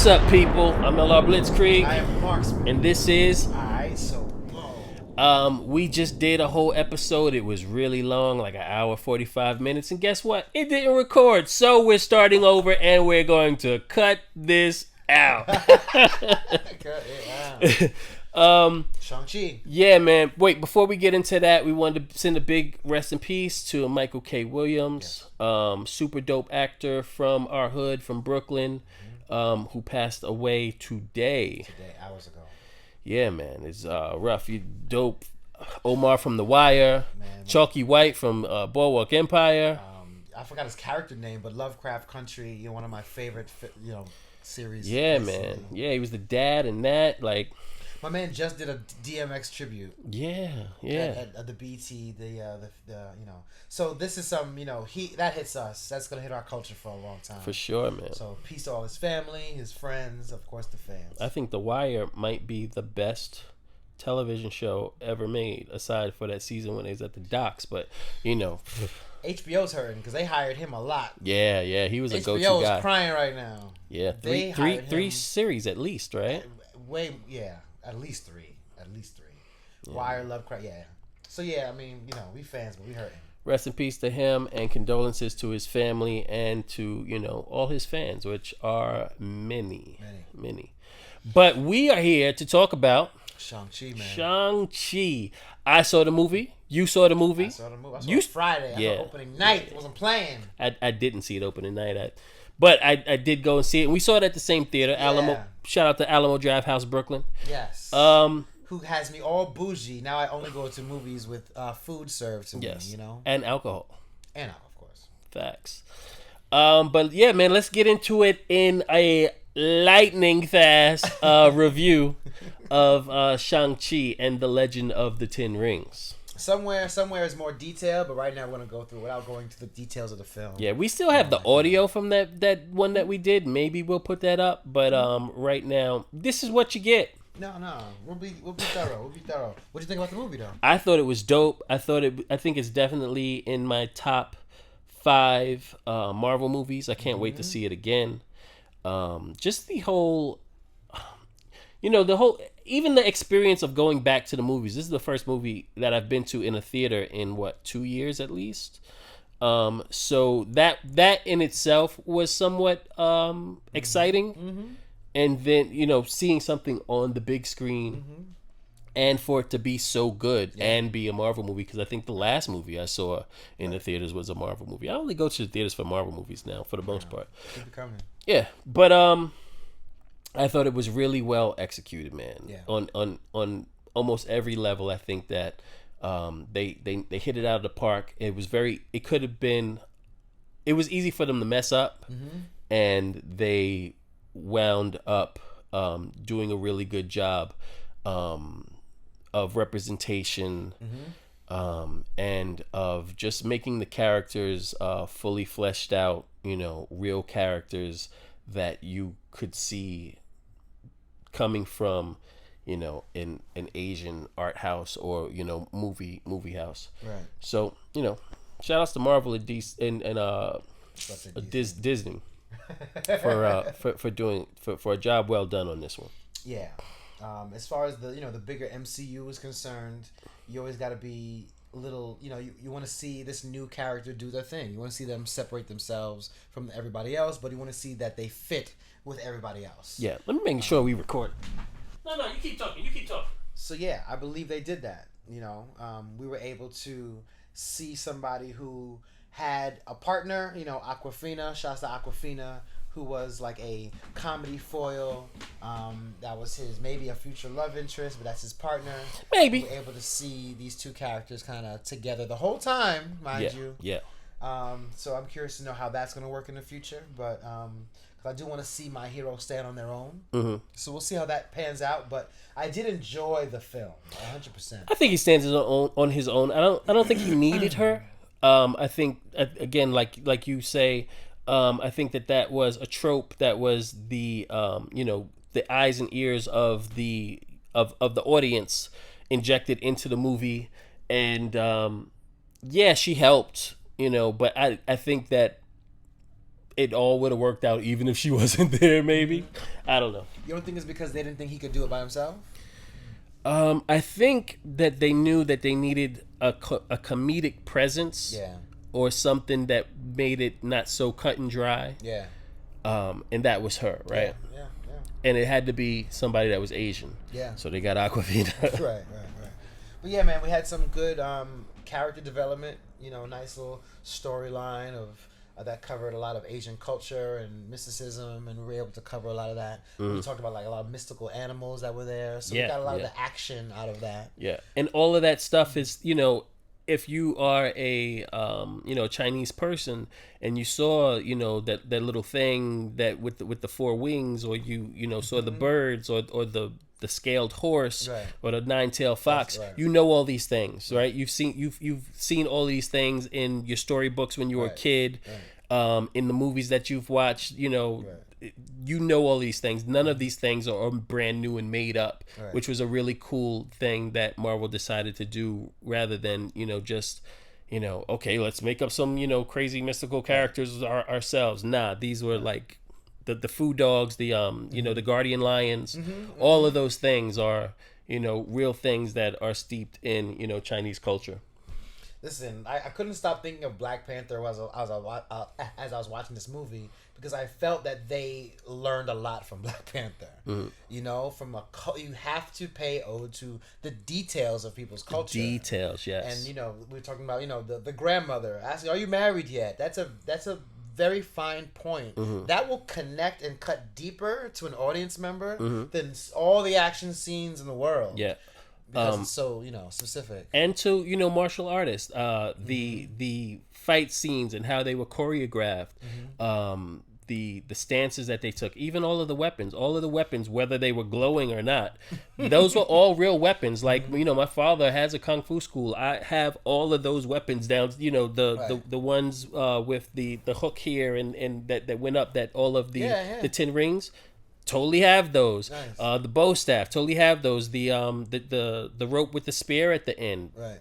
What's up, people? I'm LR Blitzkrieg, I am MarxMan. and this is. Aiight So Boom. We just did a whole episode. It was really long, like an hour 45 minutes, and guess what? It didn't record, so we're starting over, and we're going to cut this out. Shang Chi. Yeah, man. Wait, before we get into that, we wanted to send a big rest in peace to Michael K. Williams, super dope actor from our hood, from Brooklyn, who passed away today. Hours ago. Yeah, man, it's rough. You dope. Omar from The Wire, Man, Chalky White from Boardwalk Empire. I forgot his character name, but Lovecraft Country, one of my favorite, series. Yeah, recently. man. Yeah, he was the dad in that. Like, My man just did a DMX tribute. yeah. At the BT, So this is some, that hits us. That's gonna hit our culture for a long time. For sure, man. So peace to all his family, his friends, of course, the fans. I think The Wire might be the best television show ever made, aside for that season when he was at the docks. But HBO's hurting because they hired him a lot. yeah, he was a go-to HBO guy. is crying right now. Yeah, They three hired him. series at least, right? At least three. Yeah. Wire, Lovecraft, yeah. So yeah, I mean, we fans, but we hurting. Rest in peace to him, and condolences to his family and to all his fans, which are many. But we are here to talk about Shang-Chi, man. Shang-Chi. I saw the movie. You saw the movie. I saw it Friday. I saw opening night. It wasn't playing. I didn't see it opening night. But I did go and see it. And we saw it at the same theater, Alamo. Shout out to Alamo Draft House, Brooklyn. Yes. Who has me all bougie. Now I only go to movies with food served to me, And alcohol. And of course. Facts. But yeah, man, let's get into it in a lightning fast review of Shang-Chi and the Legend of the Ten Rings. Somewhere is more detailed, but right now we're going to go through without going to the details of the film. Yeah, we still have the audio from that one that we did. Maybe we'll put that up, but right now, this is what you get. No, we'll be thorough. What do you think about the movie, though? I thought it was dope. I think it's definitely in my top 5 Marvel movies. I can't wait to see it again. Just the whole, even the experience of going back to the movies. This is the first movie that I've been to in a theater in 2 years at least. So that in itself was somewhat exciting. Mm-hmm. And then, seeing something on the big screen and for it to be so good and be a Marvel movie, because I think the last movie I saw in the theaters was a Marvel movie. I only go to the theaters for Marvel movies now, for the most part. Keep it coming. Yeah, but I thought it was really well executed, man. Yeah. On almost every level, I think that they hit it out of the park. It was easy for them to mess up, and they wound up doing a really good job of representation and of just making the characters fully fleshed out, real characters that you could see coming from in an Asian art house or movie house. Right. So shout outs to Marvel and Disney for a job well done on this one. Yeah. As far as the bigger MCU is concerned, you always got to be a little, you want to see this new character do their thing. You want to see them separate themselves from everybody else, but you want to see that they fit with everybody else. Yeah. Let me make sure we record. No, you keep talking. So yeah, I believe they did that. We were able to see somebody who had a partner, Awkwafina, shouts to Awkwafina, who was like a comedy foil. That was his, maybe a future love interest, but that's his partner. Maybe. We were able to see these two characters kind of together the whole time, mind you. Yeah. So I'm curious to know how that's going to work in the future, but because I do want to see my heroes stand on their own. Mm-hmm. So we'll see how that pans out, but I did enjoy the film, 100%. I think he stands on his own. I don't think he needed her. I think again, like you say, I think that was a trope that was the the eyes and ears of the audience injected into the movie, and she helped, but I think that it all would have worked out even if she wasn't there. Maybe I don't know. You don't think it's because they didn't think he could do it by himself? I think that they knew that they needed a comedic presence, Yeah. or something that made it not so cut and dry. Yeah. And that was her, right? Yeah. And it had to be somebody that was Asian. Yeah. So they got Awkwafina. Right. But yeah, man, we had some good character development. You know, nice little storyline of that covered a lot of Asian culture and mysticism, and we were able to cover a lot of that. We talked about like a lot of mystical animals that were there, so we got a lot of the action out of that. Yeah, and all of that stuff is, you know, if you are a Chinese person and you saw, you know, that little thing that with the four wings, or you know saw the birds, or the scaled horse, right, or the nine-tailed fox, right, you know all these things, right? You've seen all these things in your storybooks when you were a kid, in the movies that you've watched, you know. You know all these things. None of these things are brand new and made up, which was a really cool thing that Marvel decided to do, rather than, you know, just, you know, okay, let's make up some, you know, crazy mystical characters ourselves. Nah, these were like the food dogs, the you know, the guardian lions. All of those things are, you know, real things that are steeped in, you know, Chinese culture. Listen, I couldn't stop thinking of Black Panther as I was watching this movie, because I felt that they learned a lot from Black Panther. You know, you have to pay ode to the details of people's culture. Details, yes. And you know, we were talking about, you know, the grandmother asking, "Are you married yet?" That's a very fine point. That will connect and cut deeper to an audience member than all the action scenes in the world. Yeah. Because it's so, you know, specific. And to, you know, martial artists, the fight scenes and how they were choreographed, the stances that they took, even all of the weapons, whether they were glowing or not, those were all real weapons. Like, you know, my father has a kung fu school. I have all of those weapons down, you know, the ones with the hook here and that went up, that all of the 10 rings. Totally have those. Nice. The bow staff, totally have those. The rope with the spear at the end. Right.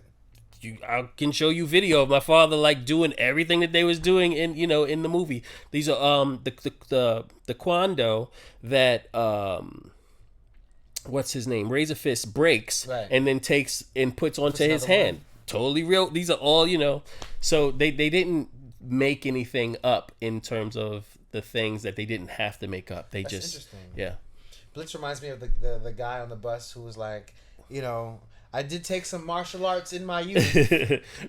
I can show you video of my father like doing everything that they was doing in, you know, in the movie. These are the Kwando that what's his name? Razor Fist breaks, and then takes and puts onto his hand. One. Totally real. These are all, you know. So they didn't make anything up in terms of the things that they didn't have to make up. That's interesting. Yeah. Blitz reminds me of the guy on the bus who was like, you know, I did take some martial arts in my youth.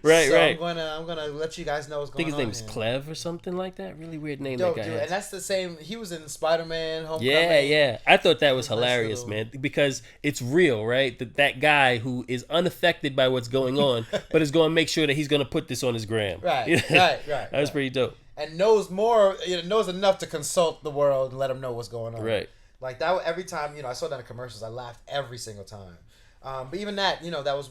right. I'm gonna let you guys know what's going on. I think his name is Clev or something like that. Really weird name. Dope, that guy dude. has. And that's the same. He was in Spider-Man: Homecoming. Yeah. I thought that was hilarious, man, because it's real, right? That guy who is unaffected by what's going on, but is going to make sure that he's going to put this on his gram. Right. That was pretty dope. And knows more, you know, knows enough to consult the world and let them know what's going on. Right. Like that, every time, you know, I saw that in commercials, I laughed every single time. But even that, you know, that was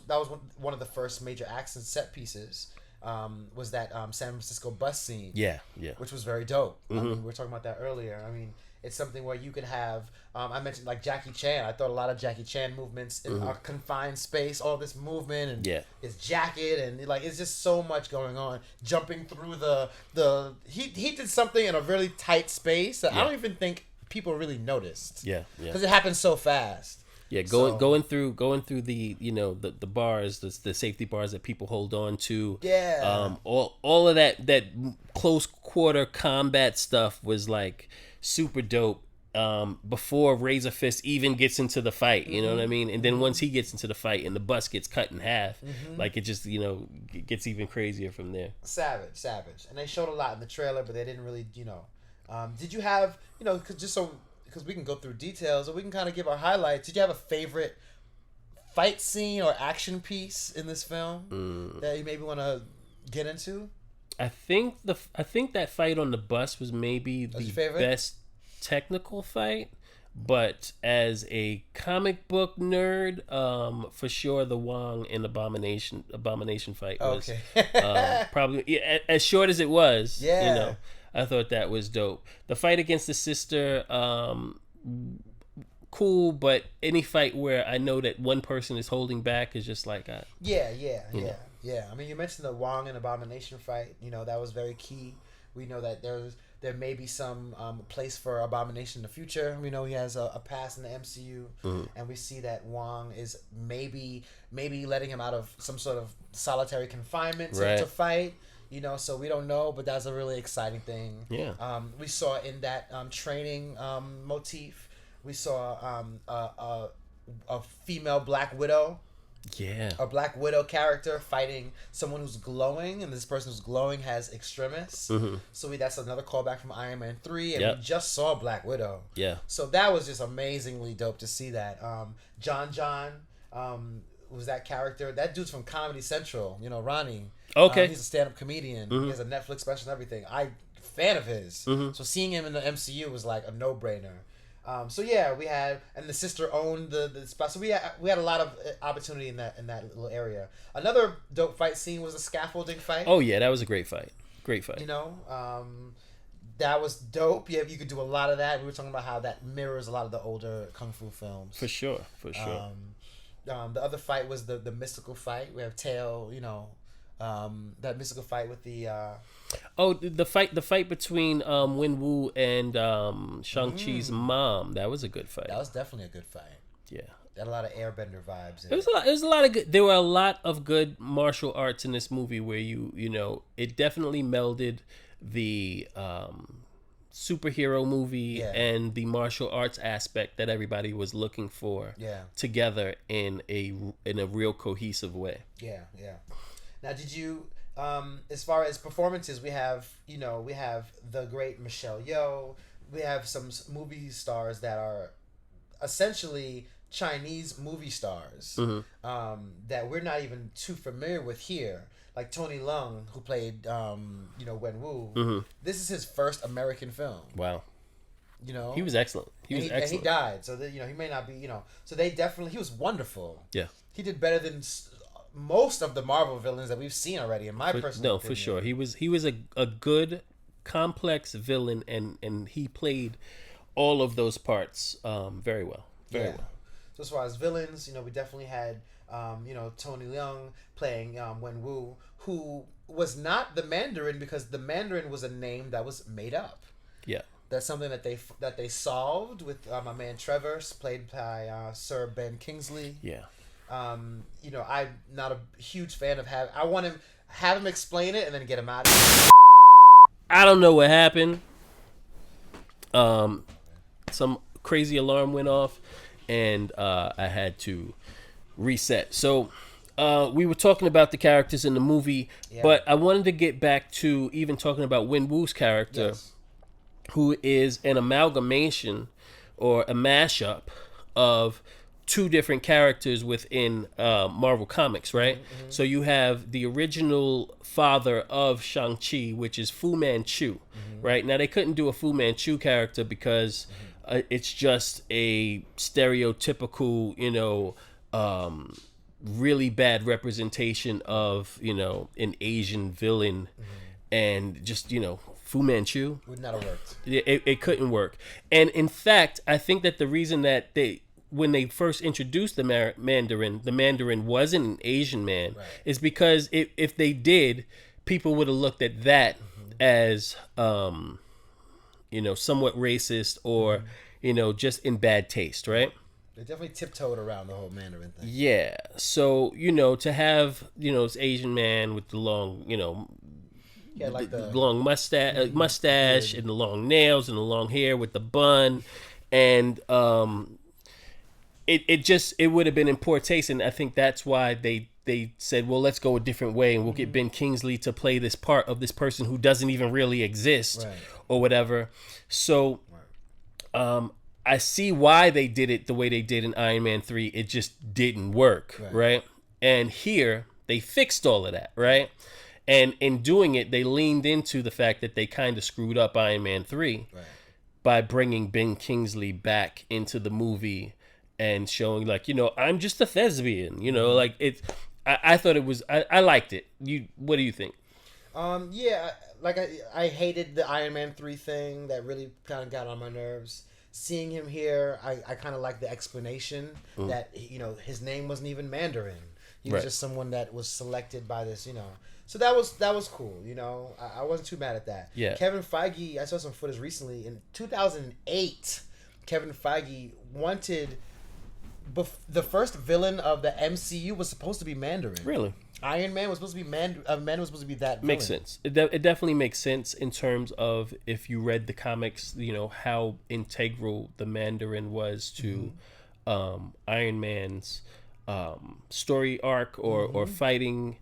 one of the first major action set pieces. Was that San Francisco bus scene? Yeah. Which was very dope. I mean, we were talking about that earlier. I mean, it's something where you could have. I mentioned like Jackie Chan. I thought a lot of Jackie Chan movements in a confined space. All this movement and his jacket and like it's just so much going on. Jumping through the he did something in a really tight space that I don't even think people really noticed. Yeah. Because it happened so fast. Yeah, going through the, you know, the bars, the safety bars that people hold on to. Yeah. All of that close quarter combat stuff was like super dope. Before Razor Fist even gets into the fight, you know what I mean? And then once he gets into the fight and the bus gets cut in half, like it just, you know, gets even crazier from there. Savage. And they showed a lot in the trailer, but they didn't really, you know. Did you have, you know, because we can go through details or we can kind of give our highlights. Did you have a favorite fight scene or action piece in this film that you maybe want to get into? I think that fight on the bus was maybe the best technical fight, but as a comic book nerd, for sure the Wong and Abomination fight was probably as short as it was. You know, I thought that was dope. The fight against the sister, cool, but any fight where I know that one person is holding back is just like yeah. I mean, you mentioned the Wong and Abomination fight. You know, that was very key. We know that there was there may be some place for Abomination in the future. We know he has a past in the MCU, and we see that Wong is maybe letting him out of some sort of solitary confinement to fight. You know, so we don't know, but that's a really exciting thing. Yeah. We saw in that training motif, we saw a female Black Widow. Yeah. A Black Widow character fighting someone who's glowing, and this person who's glowing has extremis. So that's another callback from Iron Man 3, and we just saw Black Widow. Yeah. So that was just amazingly dope to see that. John was that character. That dude's from Comedy Central, you know, Ronnie. Okay. He's a stand-up comedian. He has a Netflix special and everything. I'm a fan of his. So seeing him in the MCU was like a no-brainer. So yeah, we had, and the sister owned the spot. So we had a lot of opportunity in that little area. Another dope fight scene was a scaffolding fight. Oh yeah, that was a great fight. Great fight. You know, that was dope. Yeah, you could do a lot of that. We were talking about how that mirrors a lot of the older kung fu films. For sure. The other fight was the mystical fight. We have Tail, you know, that mystical fight with the the fight between Wen-Wu and Shang Chi's mom. That was a good fight. That was definitely a good fight. Yeah. Had a lot of airbender vibes. There was a lot of good. There were a lot of good martial arts in this movie where you know, it definitely melded the superhero movie and the martial arts aspect that everybody was looking for together in a real cohesive way. Yeah. Now, did you, as far as performances, we have the great Michelle Yeoh. We have some movie stars that are essentially Chinese movie stars that we're not even too familiar with here. Like Tony Leung, who played, Wen-Wu. This is his first American film. Wow. You know, he was excellent. He was excellent. And he died, so that, he may not be. So they definitely, he was wonderful. Yeah. He did better than most of the Marvel villains that we've seen already. In my personal opinion. For sure, he was a good, complex villain, and he played all of those parts very well. Very well. So as far as villains, we definitely had. Tony Leung playing Wen-Wu, who was not the Mandarin, because the Mandarin was a name that was made up. Yeah. That's something that they solved with my man Trevor, played by Sir Ben Kingsley. Yeah. I'm not a huge fan of I want to have him explain it and then get him out of it. I don't know what happened. Some crazy alarm went off, and I had to reset. So we were talking about the characters in the movie, but I wanted to get back to even talking about Wen-Wu's character, who is an amalgamation or a mashup of two different characters within Marvel Comics, right? So you have the original father of Shang-Chi, which is Fu Manchu, right? Now, they couldn't do a Fu Manchu character because it's just a stereotypical, really bad representation of, an Asian villain, and just, Fu Manchu would not have worked. It couldn't work. And in fact, I think that the reason that when they first introduced the Mandarin wasn't an Asian man, is because if they did, people would have looked at that as somewhat racist, or just in bad taste, right? They definitely tiptoed around the whole Mandarin thing. Yeah. So, to have, this Asian man with the long, the long mustache and the long nails and the long hair with the bun, and it would have been in poor taste, and I think that's why they said, well, let's go a different way, and we'll get Ben Kingsley to play this part of this person who doesn't even really exist, or whatever. So, I see why they did it the way they did in Iron Man 3. It just didn't work, right? And here, they fixed all of that, right? And in doing it, they leaned into the fact that they kind of screwed up Iron Man 3 by bringing Ben Kingsley back into the movie and showing, like, I'm just a thespian, like it. I thought it was. I liked it. What do you think? I hated the Iron Man 3 thing. That really kind of got on my nerves. Seeing him here, I kind of like the explanation that his name wasn't even Mandarin. He was just someone that was selected by this, So that was cool, I wasn't too mad at that. Yeah. Kevin Feige, I saw some footage recently. In 2008, Kevin Feige wanted... the first villain of the MCU was supposed to be Mandarin. Really? Iron Man was supposed to be Man was supposed to be that villain. Makes sense. It definitely makes sense in terms of if you read the comics, how integral the Mandarin was to Iron Man's story arc or fighting.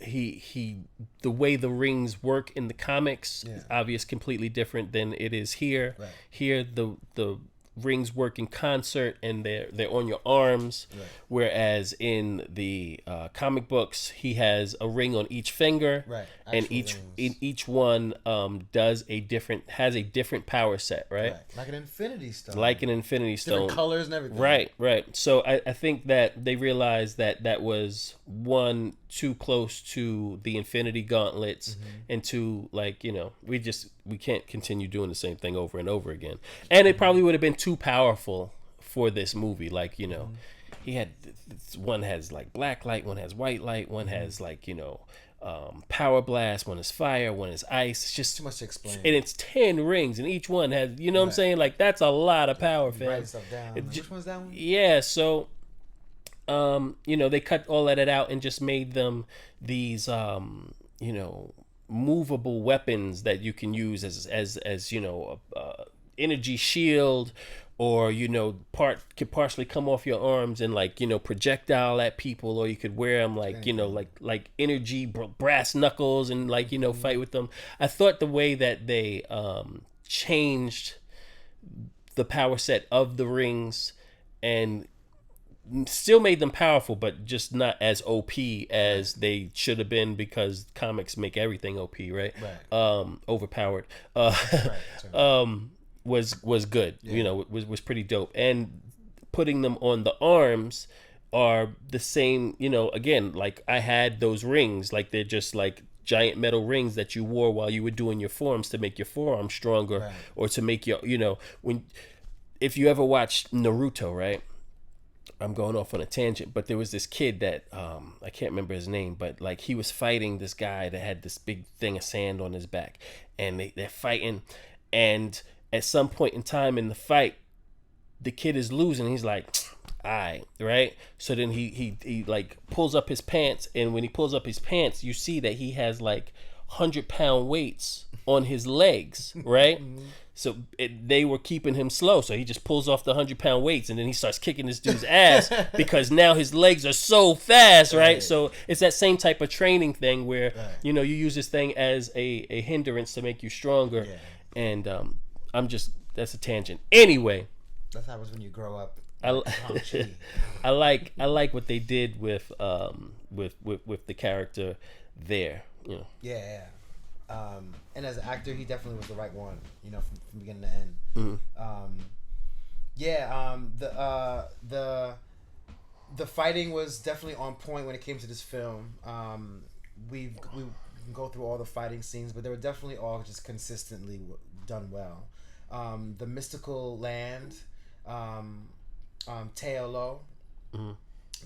He the way the rings work in the comics is obvious completely different than it is here. Right. Here the rings work in concert and they're on your arms, whereas in the comic books he has a ring on each finger, and each one has a different power set, right? Like an Infinity Stone, different colors and everything, right. So I think that they realized that was one, too close to the Infinity Gauntlets, and two, we can't continue doing the same thing over and over again. And it probably would have been too powerful for this movie. He had one has black light, one has white light, one has power blast, one is fire, one is ice. It's just too much to explain. And it's 10 rings, and each one has, what I'm saying? That's a lot of power, fam. Write stuff down. Which one's that one? Yeah, so they cut all of that out and just made them these movable weapons that you can use as energy shield, or could partially come off your arms and projectile at people, or you could wear them like energy brass knuckles and fight with them. I thought the way that they changed the power set of the rings and still made them powerful, but just not as OP as they should have been, because comics make everything OP, right? Overpowered. Was good. Was pretty dope. And putting them on the arms are the same. Again, I had those rings. They're just giant metal rings that you wore while you were doing your forms to make your forearm stronger, or to make your if you ever watched Naruto, right? I'm going off on a tangent, but there was this kid that I can't remember his name, but he was fighting this guy that had this big thing of sand on his back, and they're fighting, and at some point in time in the fight, the kid is losing. He's like, "Aight," right? So then he pulls up his pants, and when he pulls up his pants, you see that he has 100-pound weights on his legs, right? So they were keeping him slow. So he just pulls off the 100-pound weights, and then he starts kicking this dude's ass because now his legs are so fast, right? So it's that same type of training thing where, you use this thing as a hindrance to make you stronger. And that's a tangent. Anyway. That's how it was when you grow up. Shang Chi. I like what they did with the character there. Yeah. And as an actor, he definitely was the right one, from beginning to end. The fighting was definitely on point when it came to this film. We can go through all the fighting scenes, but they were definitely all just consistently done well. The mystical land, Teolo,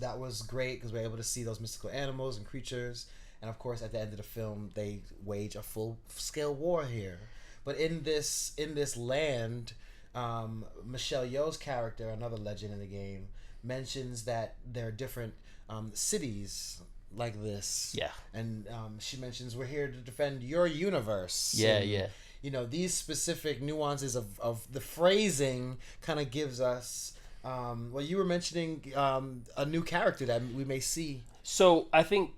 that was great because we were able to see those mystical animals and creatures. And of course, at the end of the film, they wage a full-scale war here. But in this land, Michelle Yeoh's character, another legend in the game, mentions that there are different cities like this. Yeah. And she mentions, we're here to defend your universe. Yeah, and, yeah. These specific nuances of the phrasing kind of gives us... you were mentioning a new character that we may see. So I think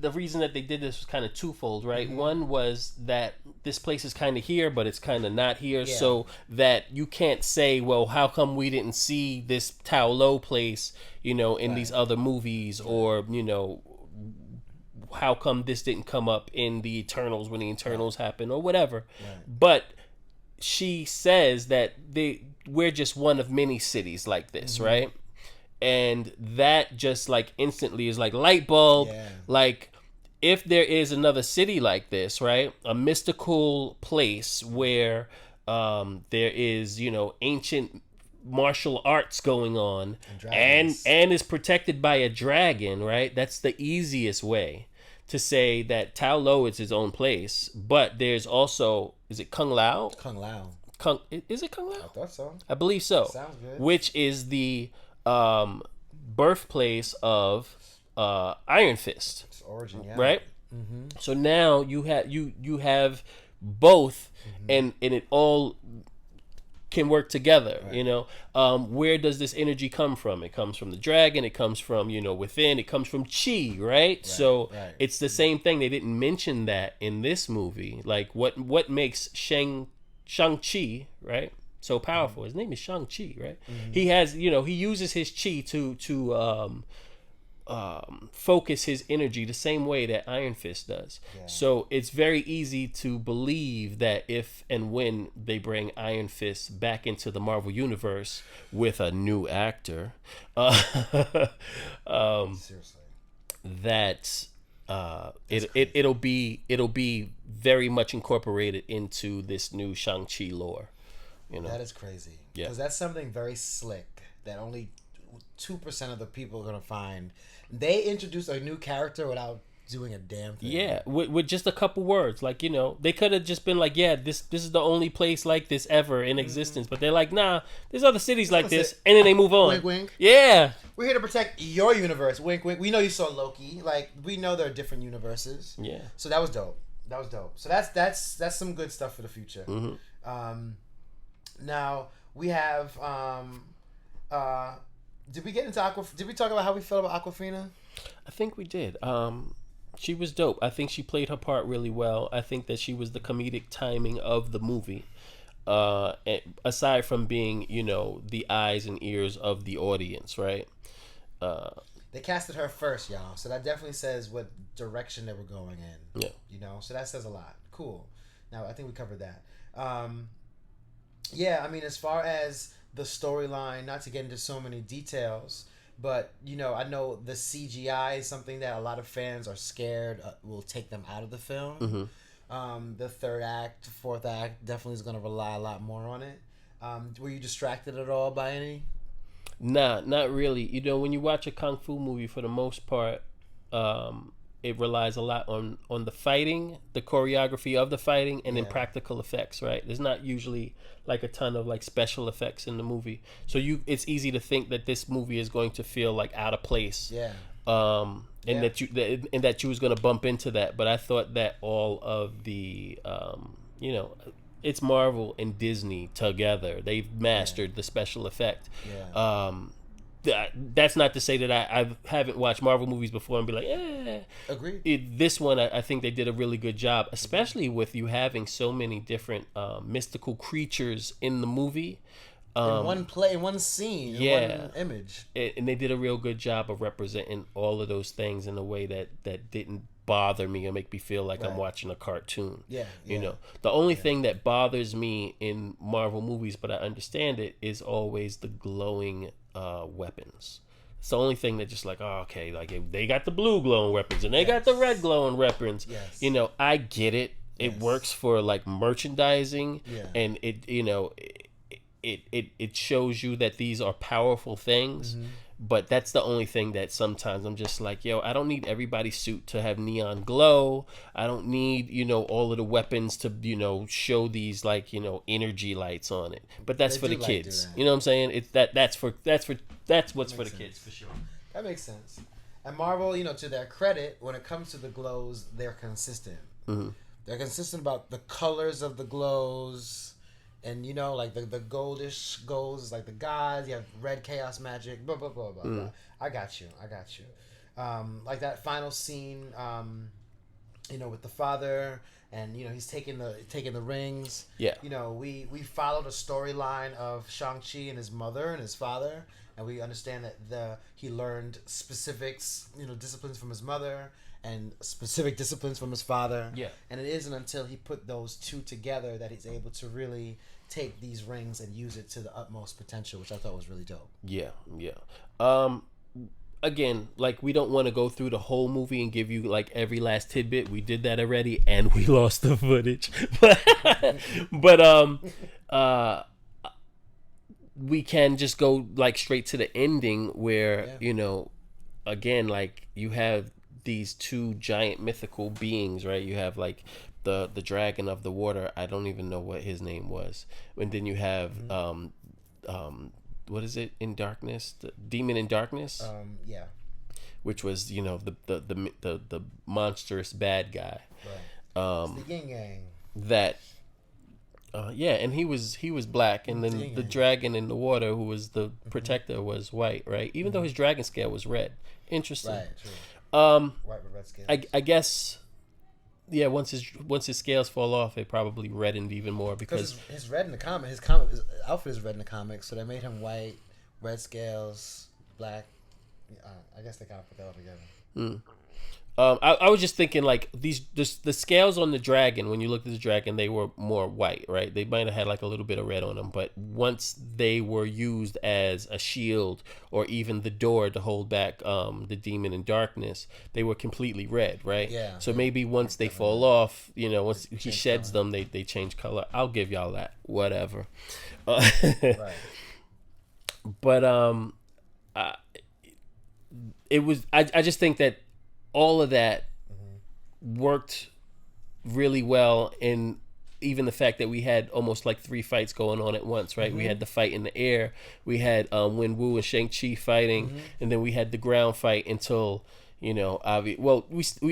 the reason that they did this was kind of twofold, right? One was that this place is kind of here, but it's kind of not here, so that you can't say, well, how come we didn't see this Tao Lo place, in these other movies, or, how come this didn't come up in the Eternals when the Eternals happened, or whatever. But she says that we're just one of many cities like this, right? And that just instantly is light bulb. If there is another city like this, right, a mystical place where there is ancient martial arts going on, And and is protected by a dragon, right? That's the easiest way to say that Tao Lo is his own place. But there's also, is it Kung Lao? Kung Lao. Is it Kung Lao? I thought so. I believe so. Sounds good. Which is the birthplace of Iron Fist. It's origin, yeah. Right? Mm-hmm. So now you have both, and it all can work together, right. You know. Where does this energy come from? It comes from the dragon. It comes from, within. It comes from chi, right? So it's the same thing. They didn't mention that in this movie. Like what makes Shang Chi, right, so powerful? His name is Shang Chi, right? He has, he uses his chi to focus his energy the same way that Iron Fist does. Yeah. So it's very easy to believe that if and when they bring Iron Fist back into the Marvel Universe with a new actor, seriously, that it'll be very much incorporated into this new Shang-Chi lore. That is crazy. Yeah, because that's something very slick that only 2% of the people are gonna find. They introduced a new character without doing a damn thing. Yeah, with just a couple words. Like, they could have just been like, yeah, this is the only place like this ever in existence. But they're like, nah, there's other cities like this. And then they move on. Wink, wink. Yeah. We're here to protect your universe. Wink, wink. We know you saw Loki. Like, we know there are different universes. Yeah. So that was dope. So that's some good stuff for the future. Mm-hmm. Now, we have... did we get into Did we talk about how we felt about Awkwafina? I think we did. She was dope. I think she played her part really well. I think that she was the comedic timing of the movie. Aside from being, the eyes and ears of the audience, right? They casted her first, y'all. So that definitely says what direction they were going in. Yeah. So that says a lot. Cool. Now, I think we covered that. Yeah, I mean, as far as the storyline, not to get into so many details, but I know the CGI is something that a lot of fans are scared will take them out of the film. Mm-hmm. The third act, fourth act definitely is going to rely a lot more on it. Were you distracted at all by any? Nah, not really. When you watch a kung fu movie, for the most part, it relies a lot on the fighting, the choreography of the fighting, and then practical effects, right? There's not usually like a ton of like special effects in the movie. So it's easy to think that this movie is going to feel like out of place. Yeah. And that you was going to bump into that. But I thought that all of the, it's Marvel and Disney together. They've mastered the special effect. Yeah. That's not to say that I haven't watched Marvel movies before and be like, Agreed. This one, I think they did a really good job, especially with you having so many different mystical creatures in the movie. In one scene, in one image. And they did a real good job of representing all of those things in a way that didn't bother me or make me feel like I'm watching a cartoon. Yeah. The only thing that bothers me in Marvel movies, but I understand it, is always the glowing weapons. It's the only thing that just like, okay, like they got the blue glowing weapons and they got the red glowing weapons. Yes. I get it. It works for like merchandising, and it shows you that these are powerful things. Mm-hmm. But that's the only thing that sometimes I'm just like, I don't need everybody's suit to have neon glow. I don't need, all of the weapons to, show these like, energy lights on it. But that's for the kids. You know what I'm saying? It's that's what's for the kids for sure. That makes sense. And Marvel, to their credit, when it comes to the glows, they're consistent. Mm-hmm. They're consistent about the colors of the glows. And like the goldish goes like the gods. You have red chaos magic. Blah blah blah blah. Blah. I got you. Like that final scene. With the father, and he's taking the rings. Yeah. We followed a storyline of Shang-Chi and his mother and his father, and we understand that he learned specifics, disciplines from his mother and specific disciplines from his father. Yeah. And it isn't until he put those two together that he's able to really take these rings and use it to the utmost potential, which I thought was really dope. Yeah. Again, like, we don't want to go through the whole movie and give you like every last tidbit. We did that already and we lost the footage. But we can just go like straight to the ending where again, like you have these two giant mythical beings, right? You have like the dragon of the water. I don't even know what his name was. And then you have what is it in darkness? The demon in darkness. Yeah. Which was the monstrous bad guy. Right. It's the yin yang. That. And he was black, and then the dragon in the water, who was the protector, was white, right? Even though his dragon scale was red. Interesting. Right. True. White with red scales. I guess. Yeah, once his scales fall off, it probably reddened even more because his red in the comic, his outfit is red in the comics, so they made him white, red scales, black. I guess they kind of put that all together. I was just thinking like the scales on the dragon. When you looked at the dragon, they were more white, right? They might have had like a little bit of red on them, but once they were used as a shield or even the door to hold back the demon in darkness, they were completely red, right? Yeah. So maybe once they fall off, once he sheds them, they change color. I'll give y'all that. Whatever. Right. But it was. I just think that all of that worked really well, in even the fact that we had almost like 3 fights going on at once, right? We had the fight in the air, we had Wen Wu and Shang Chi fighting, and then we had the ground fight until we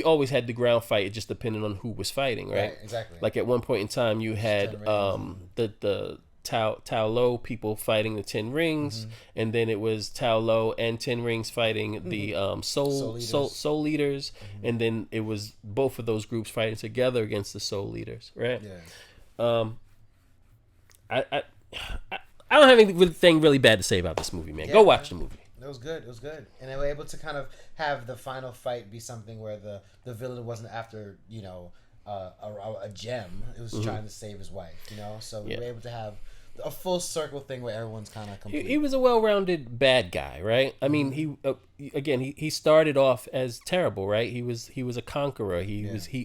always had the ground fight. It just depended on who was fighting, right? Right, exactly. Like at one point in time, you had the Tao Lo people fighting the 10 Rings, and then it was Tao Lo and 10 Rings fighting the Soul Leaders, and then it was both of those groups fighting together against the Soul Leaders, right? Yeah. I don't have anything really bad to say about this movie, man. Go watch the movie. It was good. And they were able to kind of have the final fight be something where the villain wasn't after a gem. It was trying to save his wife. So we were able to have a full circle thing where everyone's kind of complete. He was a well-rounded bad guy, right? I mean, he started off as terrible, right? He was a conqueror.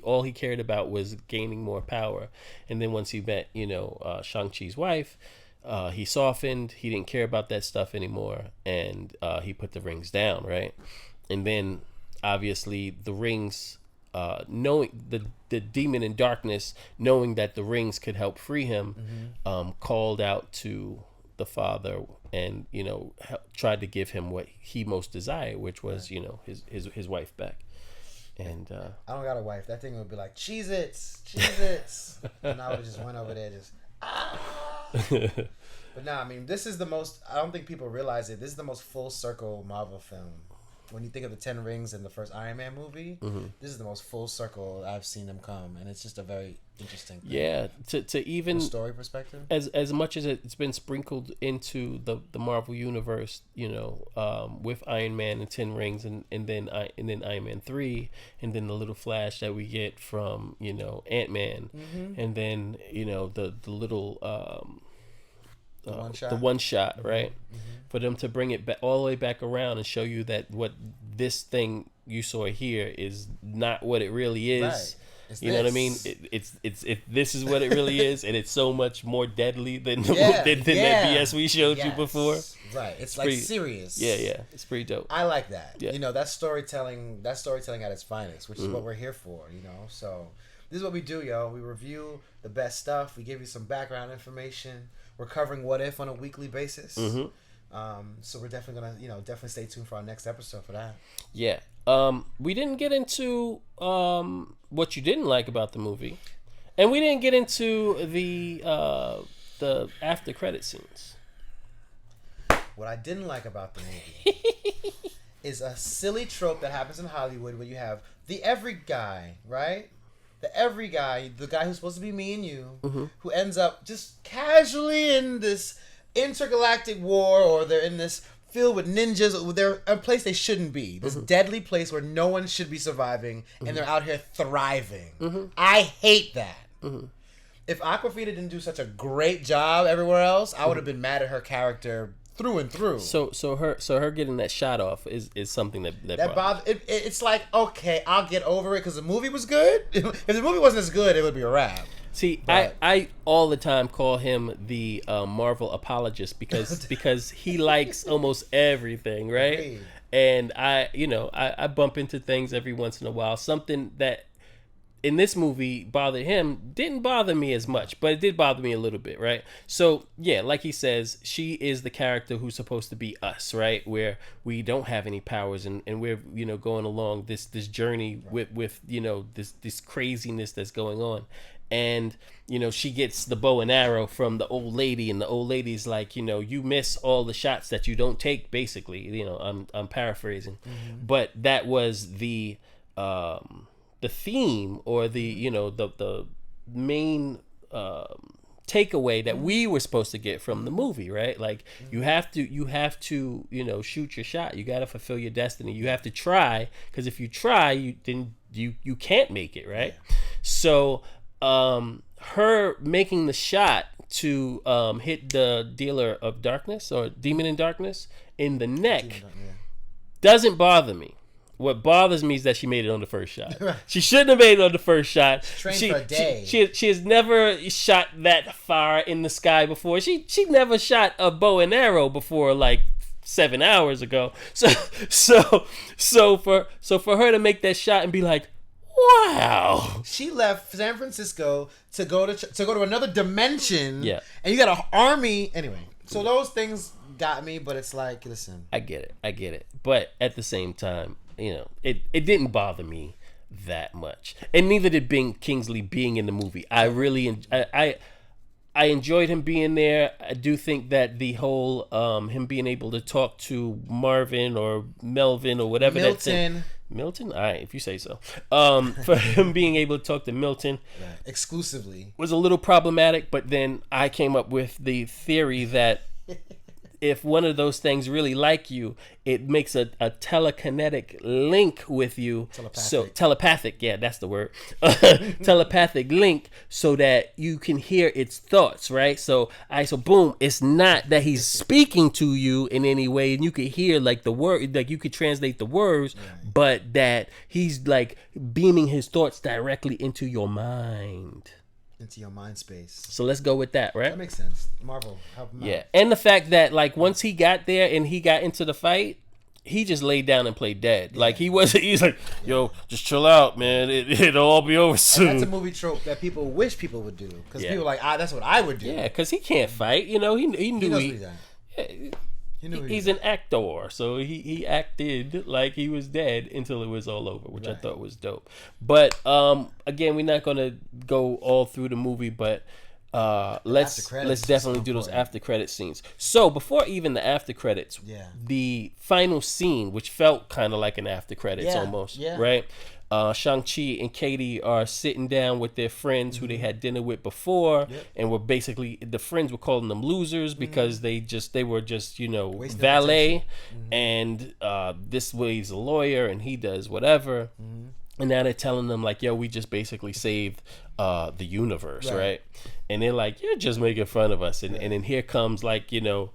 All he cared about was gaining more power, and then once he met Shang-Chi's wife, he softened. He didn't care about that stuff anymore, and he put the rings down, right? And then obviously the rings, knowing the demon in darkness, knowing that the rings could help free him, called out to the father and tried to give him what he most desired, which was his wife back. And I don't got a wife. That thing would be like Cheez-Its, and I would just went over there just. But no, I mean, this is the most. I don't think people realize it. This is the most full circle Marvel film. When you think of the 10 Rings in the first Iron Man movie, this is the most full circle I've seen them come, and it's just a very interesting thing. Yeah, to even from a story perspective, as much as it's been sprinkled into the Marvel universe, with Iron Man and 10 Rings, and then Iron Man 3, and then the little flash that we get from Ant-Man, and then the little the one shot, right? For them to bring it back all the way back around and show you that what this thing you saw here is not what it really is. Right. Know what I mean? It's this is what it really is, and it's so much more deadly than that BS we showed you before. Right. It's like pretty serious. Yeah. It's pretty dope. I like that. Yeah. That's storytelling at its finest, which is what we're here for, So this is what we do, yo. We review the best stuff. We give you some background information. We're covering What If on a weekly basis. So we're definitely gonna, definitely stay tuned for our next episode for that. Yeah. We didn't get into what you didn't like about the movie, and we didn't get into the after credit scenes. What I didn't like about the movie is a silly trope that happens in Hollywood where you have the every guy, right? The guy who's supposed to be me and you, who ends up just casually in this intergalactic war, or they're in this field with ninjas. They're a place they shouldn't be. This deadly place where no one should be surviving, and they're out here thriving. I hate that. If Awkwafina didn't do such a great job everywhere else, I would have been mad at her character through and through. So her getting that shot off is something that bothers. It's like, okay, I'll get over it because the movie was good. If the movie wasn't as good, it would be a wrap. See, But I all the time call him the Marvel apologist because he likes almost everything, right? Agreed. And I bump into things every once in a while. Something that in this movie bothered him didn't bother me as much, but it did bother me a little bit, right? So yeah, like he says, she is the character who's supposed to be us, right? Where we don't have any powers, and we're going along this journey with this craziness that's going on. And she gets the bow and arrow from the old lady, and the old lady's like, you miss all the shots that you don't take, basically. I'm paraphrasing, but that was the theme, or the main takeaway that we were supposed to get from the movie, right? Like you have to shoot your shot. You got to fulfill your destiny. You have to try, because if you try, you can't make it, right? Yeah. So her making the shot to hit the dealer of darkness, or demon in darkness, in the neck doesn't bother me. What bothers me is that she made it on the first shot. She shouldn't have made it on the first shot. Trained for a day. She has never shot that far in the sky before. She never shot a bow and arrow before, like 7 hours ago. So for her to make that shot and be like, wow. She left San Francisco to go to another dimension. Yeah. And you got an army. Anyway, so those things got me, but it's like, listen. I get it. But at the same time, it didn't bother me that much. And neither did Kingsley being in the movie. I really I enjoyed him being there. I do think that the whole him being able to talk to Marvin or Melvin or whatever Milton? All right, if you say so. For him being able to talk to Milton exclusively was a little problematic, but then I came up with the theory that if one of those things really like you, it makes a telekinetic link with you. Telepathic, yeah, that's the word. Telepathic link, so that you can hear its thoughts, right? So Aiight So Boom, it's not that he's speaking to you in any way, and you could hear like the word, like you could translate the words, but that he's like beaming his thoughts directly into your mind. Into your mind space. So let's go with that, right? That makes sense. Marvel, help him out. Yeah, and the fact that like once he got there and he got into the fight, he just laid down and played dead. Like he's like, yo, just chill out, man. It'll all be over soon. And that's a movie trope that people wish people would do, because people are like, that's what I would do. Yeah, because he can't fight. He knew he knows what he's done. He's an actor, so he acted like he was dead until it was all over, which I thought was dope. But again, we're not gonna go all through the movie, but let's definitely do those after credit scenes. So before even the after credits, the final scene, which felt kind of like an after credits almost, right? Shang Chi and Katie are sitting down with their friends who they had dinner with before, and were basically, the friends were calling them losers because they were just valet, and this way's a lawyer and he does whatever, and now they're telling them like, yo, we just basically saved the universe, right? And they're like, you're just making fun of us, and then here comes like the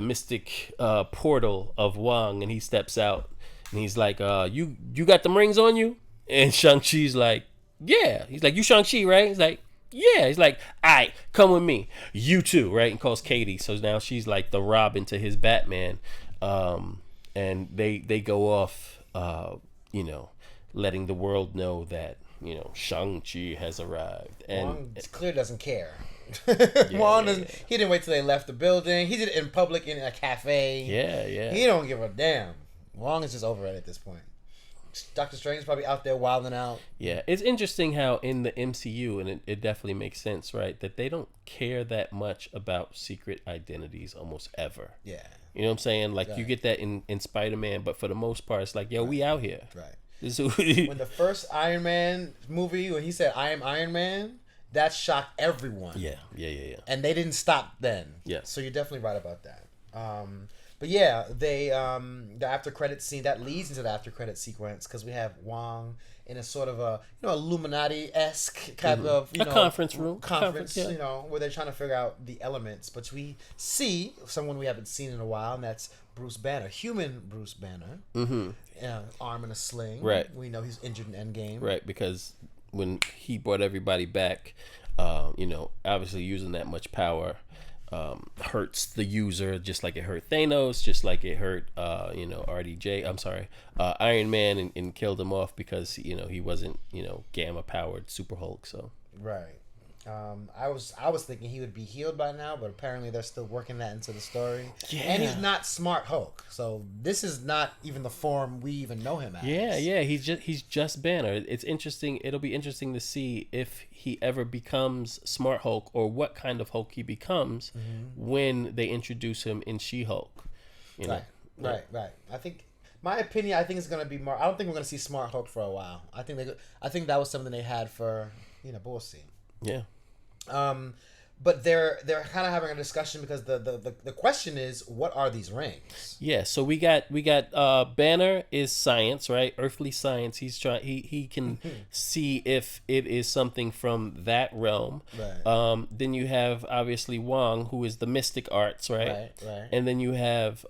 mystic portal of Wong, and he steps out. And he's like, you got them rings on you? And Shang-Chi's like, yeah. He's like, you Shang-Chi, right? He's like, yeah. He's like, all right, come with me. You too, right? And calls Katie. So now she's like the Robin to his Batman. And they go off, letting the world know that, Shang-Chi has arrived. And Wong clearly doesn't care. Wong doesn't. He didn't wait till they left the building. He did it in public in a cafe. Yeah. He don't give a damn. Wong is just over it at this point. Doctor Strange is probably out there wilding out. Yeah, it's interesting how in the MCU, and it definitely makes sense, right, that they don't care that much about secret identities almost ever. Yeah. You know what I'm saying? Like, you get that in Spider-Man, but for the most part, it's like, yo, we out here. Right. When the first Iron Man movie, when he said, I am Iron Man, that shocked everyone. Yeah. And they didn't stop then. Yeah. So you're definitely right about that. But yeah, they the after credit scene that leads into the after credit sequence, because we have Wong in a sort of a Illuminati-esque kind of conference room, where they're trying to figure out the elements. But we see someone we haven't seen in a while, and that's Bruce Banner, human Bruce Banner, arm in a sling. Right. We know he's injured in Endgame. Right, because when he brought everybody back, obviously using that much power hurts the user, just like it hurt Thanos, just like it hurt Iron Man, and killed him off because he wasn't gamma powered Super Hulk. So right. I was thinking he would be healed by now, but apparently they're still working that into the story. Yeah. And he's not Smart Hulk, so this is not even the form we even know him as. Yeah. He's just Banner. It's interesting. It'll be interesting to see if he ever becomes Smart Hulk or what kind of Hulk he becomes when they introduce him in She-Hulk. Right. I think it's gonna be more. I don't think we're gonna see Smart Hulk for a while. I think that was something they had for but we'll see. Yeah. But they're kind of having a discussion because the question is, what are these rings? Yeah, so we got Banner is science, right? Earthly science. He can see if it is something from that realm. Right. Then you have obviously Wong, who is the mystic arts, right? Right. And then you have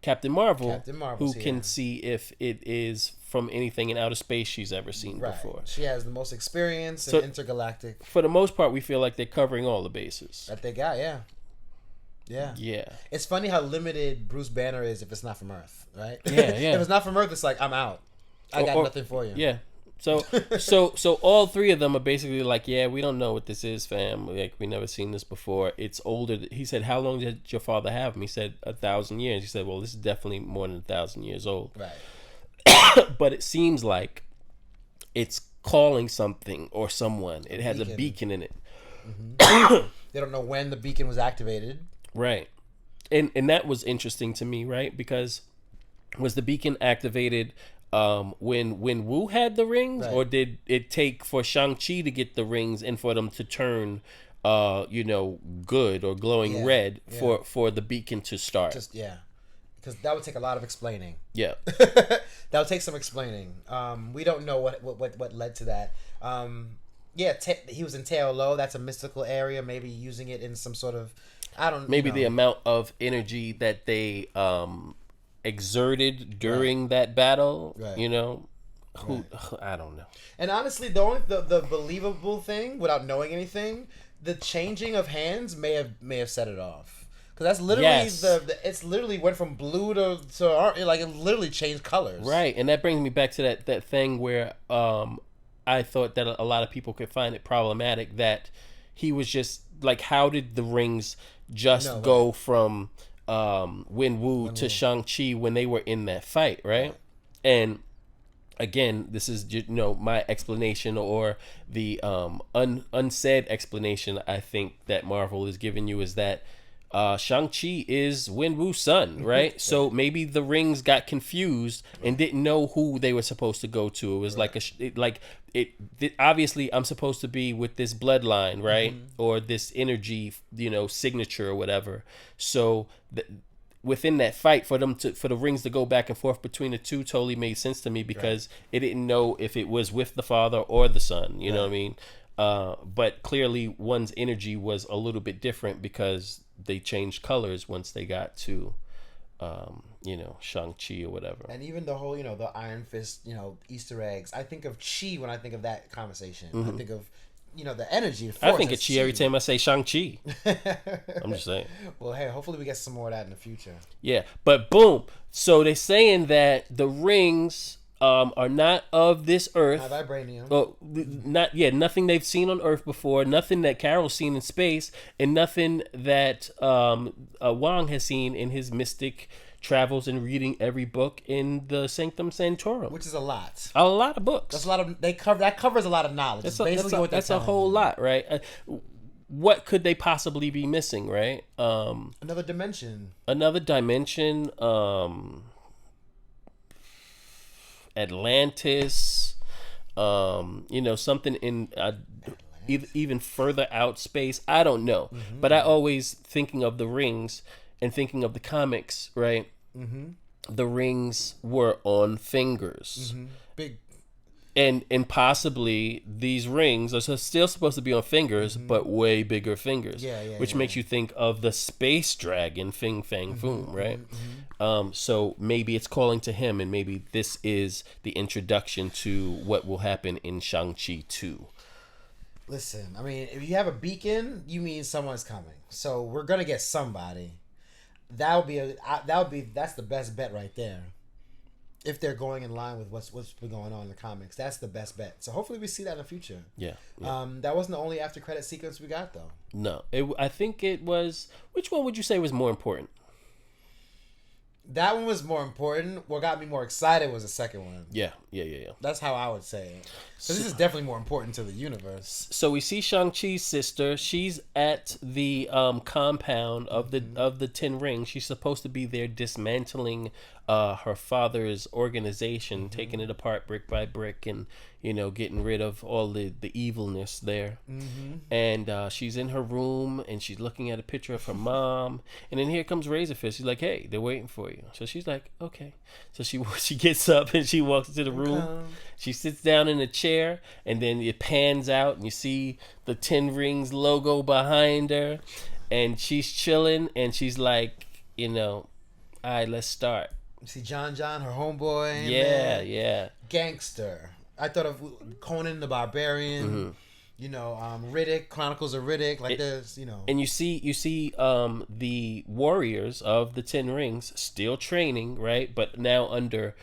Captain Marvel, who here. can see if it is from anything in outer space she's ever seen before. She has the most experience in intergalactic. For the most part, we feel like they're covering all the bases that they got. Yeah. It's funny how limited Bruce Banner is if it's not from Earth, right? Yeah. If it's not from Earth, it's like, I'm out. I got nothing for you. Yeah. So all three of them are basically like, yeah, we don't know what this is, fam. Like, we never seen this before. It's older. He said, how long did your father have him? He said 1,000 years. He said, well, this is definitely more than 1,000 years old. Right. But it seems like it's calling something or someone. It has a beacon in it. Mm-hmm. They don't know when the beacon was activated. Right. And that was interesting to me, right? Because was the beacon activated when Wu had the rings, or did it take for Shang Chi to get the rings and for them to turn good or glowing red for the beacon to start? Because that would take a lot of explaining. Yeah. That would take some explaining. We don't know what led to that. He was in Teo Lo. That's a mystical area. Maybe using it in some sort of, maybe the amount of energy that they exerted during that battle. Right. I don't know. And honestly, the believable thing, without knowing anything, the changing of hands may have set it off. Because that's literally it's literally went from blue to like it literally changed colors. Right, and that brings me back to that thing where I thought that a lot of people could find it problematic that he was just like, how did the rings just go from Wen Wu to Shang-Chi when they were in that fight, right? And again, this is my explanation, or the unsaid explanation I think that Marvel is giving you, is that Shang-Chi is Wen Wu's son, right? So maybe the rings got confused and didn't know who they were supposed to go to. It was obviously I'm supposed to be with this bloodline, right? Or this energy, signature or whatever. So within that fight, for the rings to go back and forth between the two totally made sense to me, because it didn't know if it was with the father or the son. You know what I mean? But clearly one's energy was a little bit different because they changed colors once they got to Shang-Chi or whatever. And even the whole the Iron Fist Easter eggs, I think of Chi when I think of that conversation. I think of the energy, the force. I think of Chi every time I say Shang-Chi. I'm just saying. Well, hey, hopefully we get some more of that in the future. Yeah, but boom, so they're saying that the rings are not of this earth. Vibranium. Oh, nothing they've seen on Earth before, nothing that Carol's seen in space, and nothing that Wong has seen in his mystic travels and reading every book in the Sanctum Sanctorum, which is a lot. A lot of books. That's a lot of that covers a lot of knowledge. That's a whole lot, right? What could they possibly be missing, right? Another dimension. Atlantis, something in even further out space. I don't know, but I always thinking of the rings and thinking of the comics, right? The rings were on fingers, big, And possibly these rings are still supposed to be on fingers, but way bigger fingers. Which makes you think of the space dragon Fing Fang Foom, right? So maybe it's calling to him, and maybe this is the introduction to what will happen in Shang-Chi 2. Listen, I mean, if you have a beacon, you mean someone's coming. So we're gonna get somebody. That's the best bet right there. If they're going in line with what's been going on in the comics, that's the best bet. So hopefully we see that in the future. Yeah. That wasn't the only after credit sequence we got though. No, I think it was. Which one would you say was more important? That one was more important. What got me more excited was the second one. Yeah. That's how I would say it. So this is definitely more important to the universe. So we see Shang-Chi's sister. She's at the compound of the Ten Rings. She's supposed to be there dismantling her father's organization, taking it apart brick by brick, and getting rid of all the evilness there. And she's in her room, and she's looking at a picture of her mom. And then here comes Razorfist. He's like, "Hey, they're waiting for you." So she's like, "Okay." So she gets up and she walks into the room. She sits down in a chair, and then it pans out, and you see the Ten Rings logo behind her, and she's chilling, and she's like, "All right, let's start." You see John, her homeboy. Yeah. Gangster. I thought of Conan the Barbarian. Riddick, Chronicles of Riddick. Like there's. And you see the warriors of the Ten Rings still training, right? But now under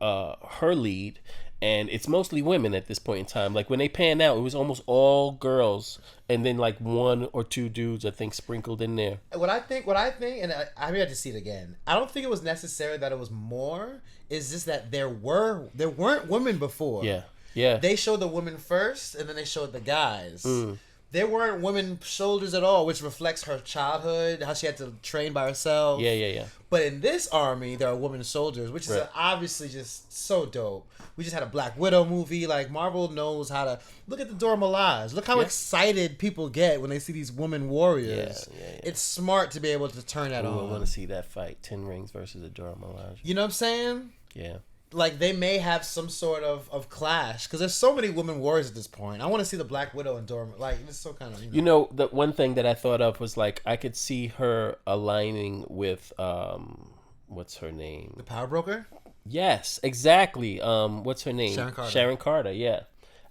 her lead. And it's mostly women at this point in time. Like when they pan out, it was almost all girls, and then like one or two dudes, I think, sprinkled in there. What I think, and I have to see it again. I don't think it was necessary that it was more. It's just that there weren't women before. Yeah. They showed the women first, and then they showed the guys. There weren't women soldiers at all, which reflects her childhood, how she had to train by herself. Yeah. But in this army, there are women soldiers, which is obviously just so dope. We just had a Black Widow movie. Like, Marvel knows how to... Look at the Dora Milaje. Look how excited people get when they see these women warriors. Yeah. It's smart to be able to turn that on. I want to see that fight. Ten Rings versus the Dora Milaje. You know what I'm saying? Yeah. Like, they may have some sort of clash. Because there's so many women warriors at this point. I want to see the Black Widow and Dora... Like, it's so kind of... The one thing that I thought of was, like, I could see her aligning with... what's her name? The Power Broker? Yes, exactly. What's her name? Sharon Carter. Yeah,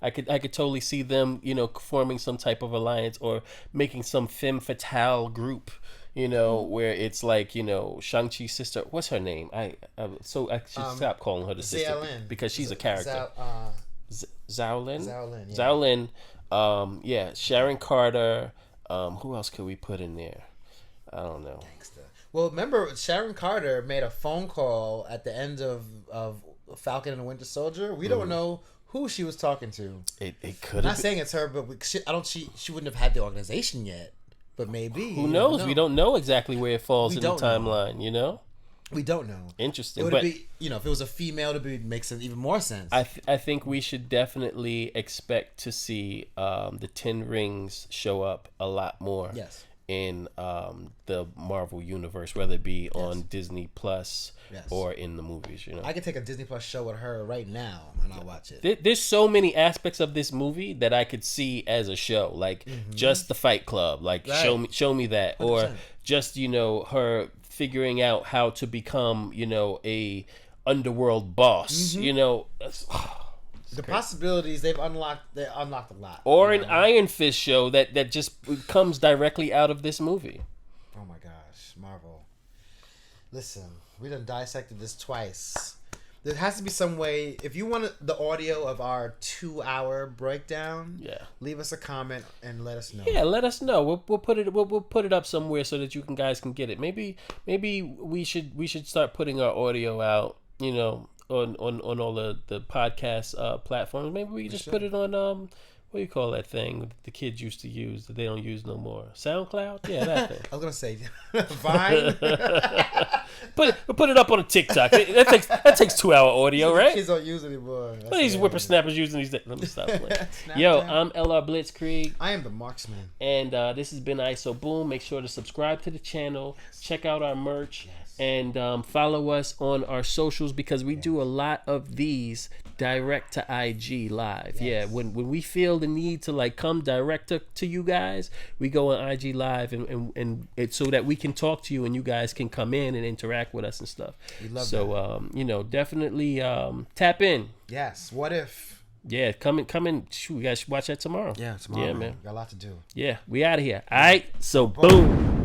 I could totally see them, forming some type of alliance or making some femme fatale group, where it's like, Shang-Chi's sister. What's her name? I should stop calling her the sister Xiaolin. Because she's a character. Xiaolin. Yeah. Xiaolin. Yeah. Sharon Carter. Who else could we put in there? I don't know. Well, remember, Sharon Carter made a phone call at the end of Falcon and the Winter Soldier. We don't know who she was talking to. It could. I'm not saying it's her, but she wouldn't have had the organization yet. But maybe. Who knows? We don't know exactly where it falls in the timeline. We don't know. Interesting. It would be, if it was a female, it makes even more sense. I think we should definitely expect to see the Ten Rings show up a lot more. Yes. In the Marvel universe, whether it be on Disney Plus or in the movies, I could take a Disney Plus show with her right now and I'll watch it. There's so many aspects of this movie that I could see as a show, like just the Fight Club, like show me that, 100%. Or just her figuring out how to become a underworld boss, The possibilities they unlocked a lot. Or an Iron Fist show that just comes directly out of this movie. Oh my gosh, Marvel. Listen, we done dissected this twice. There has to be some way. If you want the audio of our 2-hour breakdown, leave us a comment and let us know. Yeah, let us know. We'll put it up somewhere so that you guys can get it. Maybe we should start putting our audio out. On all the podcast platforms. Maybe we just put it on what do you call that thing the kids used to use that they don't use no more? SoundCloud? Yeah, that thing. I was gonna say Vine. Put it up on a TikTok. That takes 2-hour audio, right? Kids don't use it anymore. What are these whippersnappers using these? Let me stop playing. Yo, I'm LR Blitzkrieg. I am the MarxMan. And this has been Aiight So Boom. Make sure to subscribe to the channel. Check out our merch. And follow us on our socials because we do a lot of these direct to IG live. Yeah, when we feel the need to like come direct to you guys, we go on IG live and it's so that we can talk to you and you guys can come in and interact with us and stuff. We love that. You know, definitely tap in. Yes. What if? Yeah, come in. Shoot, you guys should watch that tomorrow. Yeah, tomorrow. Yeah, man. Got a lot to do. Yeah, we out of here. All right, so boom.